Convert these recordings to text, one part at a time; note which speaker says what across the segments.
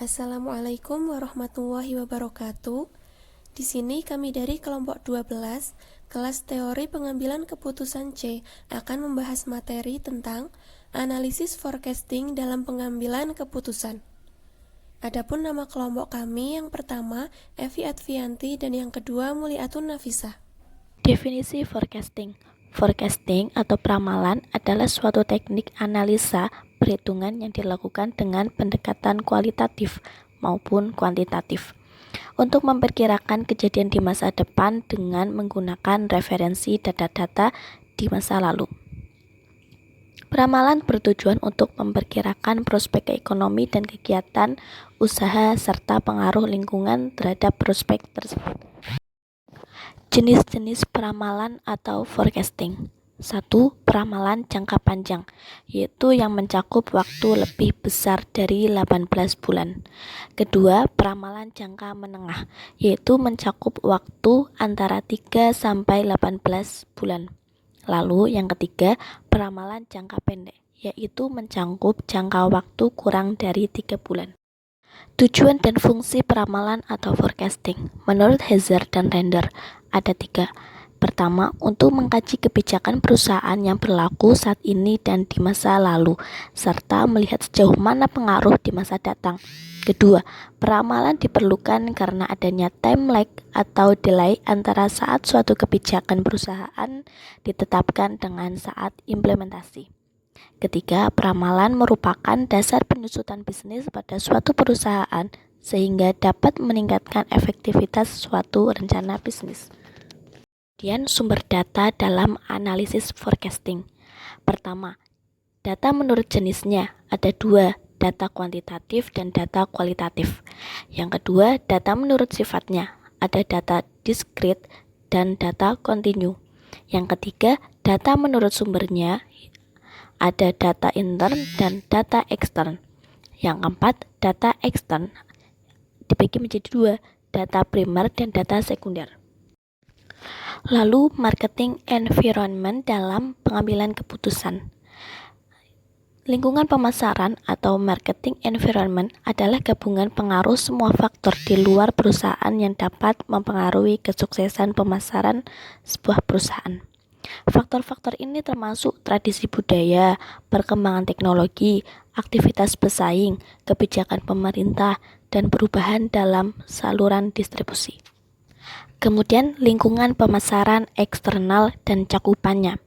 Speaker 1: Assalamualaikum warahmatullahi wabarakatuh. Di sini kami dari kelompok 12, kelas teori pengambilan keputusan C akan membahas materi tentang analisis forecasting dalam pengambilan keputusan. Adapun nama kelompok kami yang pertama Evi Advianti dan yang kedua Muliatun Nafisah.
Speaker 2: Definisi forecasting. Forecasting atau peramalan adalah suatu teknik analisa perhitungan yang dilakukan dengan pendekatan kualitatif maupun kuantitatif untuk memperkirakan kejadian di masa depan dengan menggunakan referensi data-data di masa lalu. Peramalan bertujuan untuk memperkirakan prospek ekonomi dan kegiatan usaha serta pengaruh lingkungan terhadap prospek tersebut. Jenis-jenis peramalan atau forecasting. 1. Peramalan jangka panjang, yaitu yang mencakup waktu lebih besar dari 18 bulan. Kedua, peramalan jangka menengah, yaitu mencakup waktu antara 3 sampai 18 bulan. Lalu yang ketiga, peramalan jangka pendek, yaitu mencakup jangka waktu kurang dari 3 bulan. Tujuan dan fungsi peramalan atau forecasting. Menurut Hazard dan Render, ada 3. Pertama, untuk mengkaji kebijakan perusahaan yang berlaku saat ini dan di masa lalu, serta melihat sejauh mana pengaruh di masa datang. Kedua, peramalan diperlukan karena adanya time lag atau delay antara saat suatu kebijakan perusahaan ditetapkan dengan saat implementasi. Ketiga, peramalan merupakan dasar penyusutan bisnis pada suatu perusahaan sehingga dapat meningkatkan efektivitas suatu rencana bisnis. Kemudian sumber data dalam analisis forecasting. Pertama, data menurut jenisnya ada 2, data kuantitatif dan data kualitatif. Yang kedua, data menurut sifatnya ada data discrete dan data kontinu. Yang ketiga, data menurut sumbernya ada data intern dan data ekstern. Yang keempat, data ekstern dibagi menjadi 2, data primer dan data sekunder. Lalu, marketing environment dalam pengambilan keputusan. Lingkungan pemasaran atau marketing environment adalah gabungan pengaruh semua faktor di luar perusahaan yang dapat mempengaruhi kesuksesan pemasaran sebuah perusahaan. Faktor-faktor ini termasuk tradisi budaya, perkembangan teknologi, aktivitas pesaing, kebijakan pemerintah, dan perubahan dalam saluran distribusi. Kemudian, lingkungan pemasaran eksternal dan cakupannya.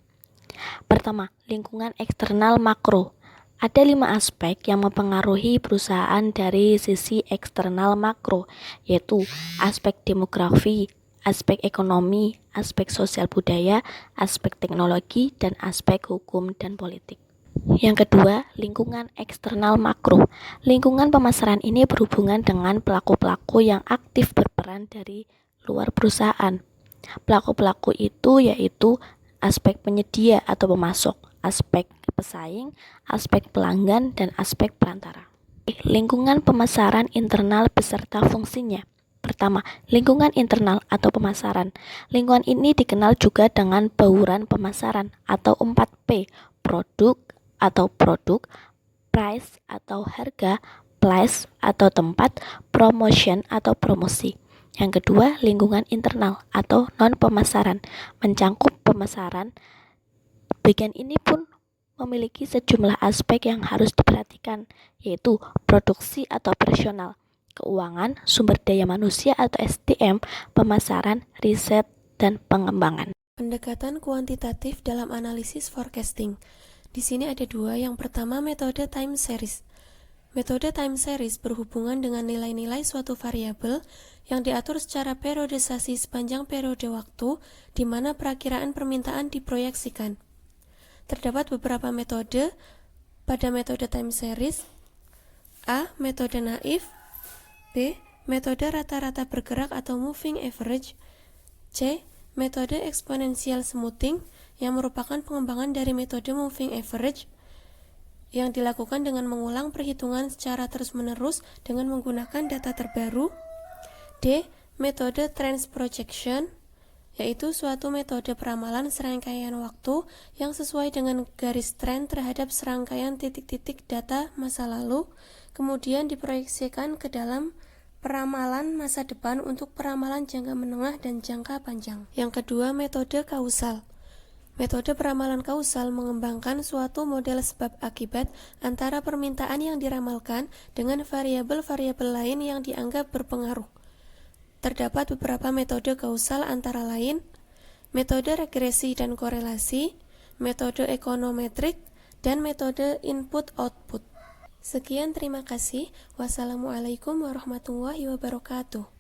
Speaker 2: Pertama, lingkungan eksternal makro. Ada 5 aspek yang mempengaruhi perusahaan dari sisi eksternal makro, yaitu aspek demografi, aspek ekonomi, aspek sosial budaya, aspek teknologi, dan aspek hukum dan politik. Yang kedua, lingkungan eksternal makro. Lingkungan pemasaran ini berhubungan dengan pelaku-pelaku yang aktif berperan dari luar perusahaan. Pelaku-pelaku itu yaitu aspek penyedia atau pemasok, aspek pesaing, aspek pelanggan, dan aspek perantara. Lingkungan pemasaran internal beserta fungsinya. Pertama, lingkungan internal atau pemasaran. Lingkungan ini dikenal juga dengan bauran pemasaran atau 4P, produk atau produk, price atau harga, place atau tempat, promotion atau promosi. Yang kedua, lingkungan internal atau non-pemasaran, mencakup pemasaran. Bagian ini pun memiliki sejumlah aspek yang harus diperhatikan, yaitu produksi atau operasional, keuangan, sumber daya manusia atau SDM, pemasaran, riset, dan pengembangan.
Speaker 1: Pendekatan kuantitatif dalam analisis forecasting. Di sini ada 2. Yang pertama, metode time series. Metode time series berhubungan dengan nilai-nilai suatu variabel yang diatur secara periodisasi sepanjang periode waktu di mana perakiraan permintaan diproyeksikan. Terdapat beberapa metode pada metode time series. A. Metode naif. B. Metode rata-rata bergerak atau moving average. C. Metode exponential smoothing yang merupakan pengembangan dari metode moving average yang dilakukan dengan mengulang perhitungan secara terus-menerus dengan menggunakan data terbaru. D. Metode trend projection yaitu suatu metode peramalan serangkaian waktu yang sesuai dengan garis tren terhadap serangkaian titik-titik data masa lalu, kemudian diproyeksikan ke dalam peramalan masa depan untuk peramalan jangka menengah dan jangka panjang. Yang kedua, metode kausal. Metode peramalan kausal mengembangkan suatu model sebab akibat antara permintaan yang diramalkan dengan variabel-variabel lain yang dianggap berpengaruh. Terdapat beberapa metode kausal antara lain metode regresi dan korelasi, metode ekonometrik, dan metode input-output. Sekian, terima kasih. Wassalamualaikum warahmatullahi wabarakatuh.